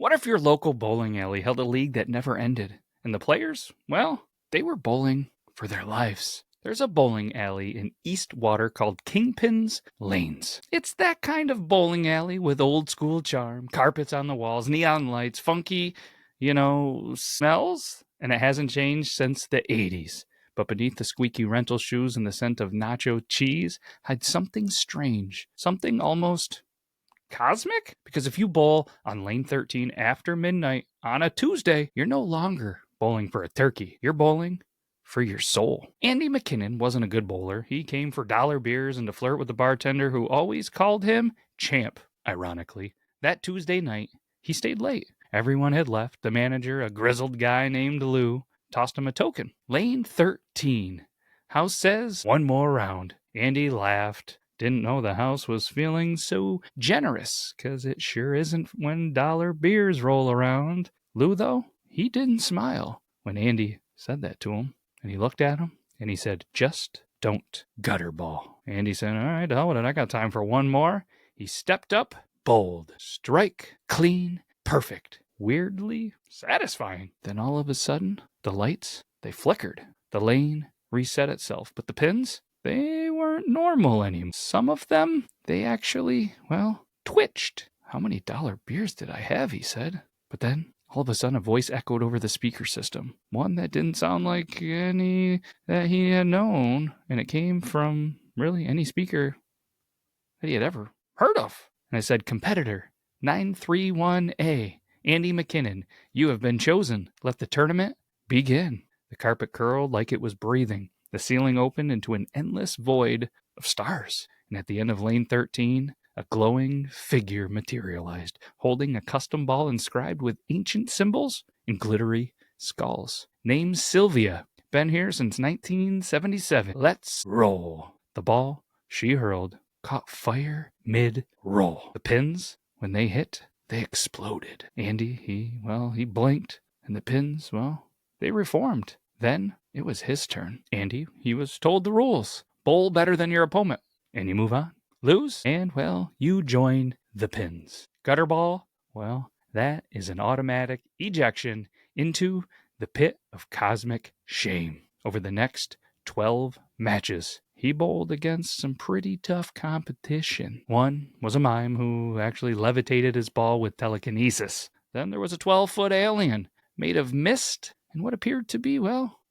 What if your local bowling alley held a league that never ended? And the players, well, they were bowling for their lives. There's a bowling alley in Eastwater called Kingpin's Lanes. It's that kind of bowling alley with old school charm, carpets on the walls, neon lights, funky, smells, and it hasn't changed since the 80s. But beneath the squeaky rental shoes and the scent of nacho cheese hides something strange, something almost cosmic? Because if you bowl on lane 13 after midnight on a Tuesday, you're no longer bowling for a turkey. You're bowling for your soul. Andy McKinnon wasn't a good bowler. He came for dollar beers and to flirt with the bartender who always called him Champ, ironically. That Tuesday night, he stayed late. Everyone had left. The manager, a grizzled guy named Lou, tossed him a token. Lane 13. House says, one more round. Andy laughed. Didn't know the house was feeling so generous, 'cause it sure isn't when dollar beers roll around. Lou, though, he didn't smile when Andy said that to him. And he looked at him, and he said, just don't gutter ball. Andy said, all right, hell with it, I got time for one more. He stepped up, bold, strike, clean, perfect, weirdly satisfying. Then all of a sudden, the lights, they flickered. The lane reset itself, but the pins, they weren't normal anymore. Some of them, they actually, twitched. How many dollar beers did I have, he said. But then, all of a sudden, a voice echoed over the speaker system. One that didn't sound like any that he had known. And it came from, really, any speaker that he had ever heard of. And it said, competitor 931A, Andy McKinnon, you have been chosen. Let the tournament begin. The carpet curled like it was breathing. The ceiling opened into an endless void of stars. And at the end of lane 13, a glowing figure materialized, holding a custom ball inscribed with ancient symbols and glittery skulls. Named Sylvia. Been here since 1977. Let's roll. The ball she hurled caught fire mid-roll. The pins, when they hit, they exploded. Andy, he blinked, and the pins, they reformed. Then it was his turn. Andy, he was told the rules. Bowl better than your opponent, and you move on. Lose, and, you join the pins. Gutter ball, that is an automatic ejection into the pit of cosmic shame. Over the next 12 matches, he bowled against some pretty tough competition. One was a mime who actually levitated his ball with telekinesis. Then there was a 12-foot alien made of mist and what appeared to be,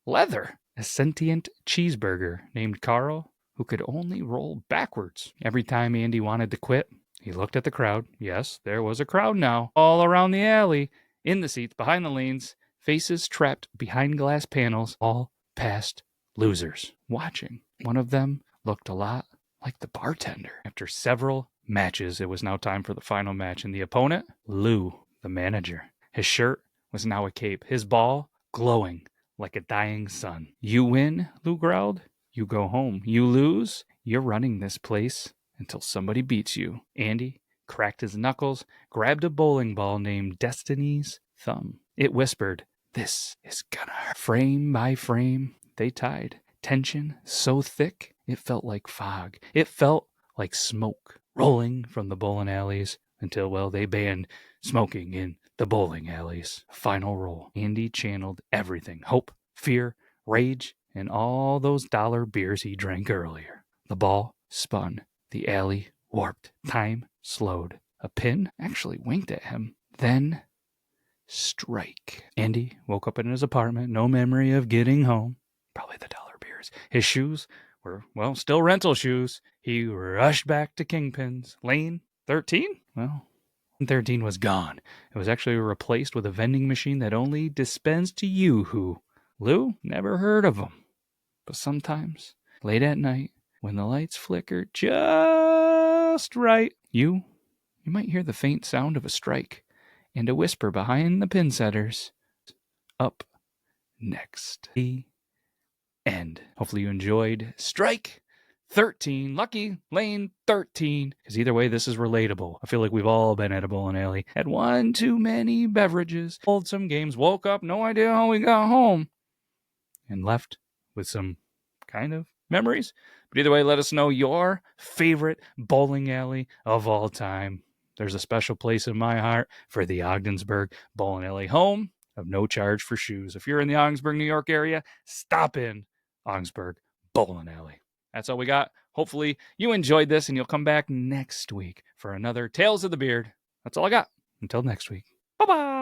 leather. A sentient cheeseburger named Carl who could only roll backwards. Every time Andy wanted to quit, he looked at the crowd. Yes, there was a crowd now, all around the alley, in the seats, behind the lanes, faces trapped behind glass panels, all past losers, watching. One of them looked a lot like the bartender. After several matches, it was now time for the final match, and the opponent, Lou, the manager. His shirt was now a cape, his ball glowing like a dying sun. You win, Lou growled. You go home. You lose, you're running this place until somebody beats you. Andy cracked his knuckles, grabbed a bowling ball named Destiny's Thumb. It whispered, this is gonna hurt. Frame by frame, they tied. Tension so thick, it felt like fog. It felt like smoke rolling from the bowling alleys until, they banned smoking in the bowling alleys. Final roll. Andy channeled everything. Hope, fear, rage, and all those dollar beers he drank earlier. The ball spun. The alley warped. Time slowed. A pin actually winked at him. Then, strike. Andy woke up in his apartment. No memory of getting home. Probably the dollar beers. His shoes were, still rental shoes. He rushed back to Kingpin's. Lane 13? 13 was gone. It was actually replaced with a vending machine that only dispensed Yoo-hoo. Lou never heard of them. But sometimes, late at night, when the lights flicker just right, you might hear the faint sound of a strike and a whisper behind the pin setters. Up next. The end. Hopefully you enjoyed Strike 13. Lucky Lane 13. Because either way, this is relatable. I feel like we've all been at a bowling alley. Had one too many beverages. Played some games. Woke up. No idea how we got home. And left with some kind of memories. But either way, let us know your favorite bowling alley of all time. there's a special place in my heart for the Ogdensburg Bowling Alley, home of no charge for shoes. If you're in the Ogdensburg, New York area, stop in Ogdensburg Bowling Alley. That's all we got. Hopefully you enjoyed this and you'll come back next week for another Tales of the Beard. That's all I got. Until next week. Bye-bye.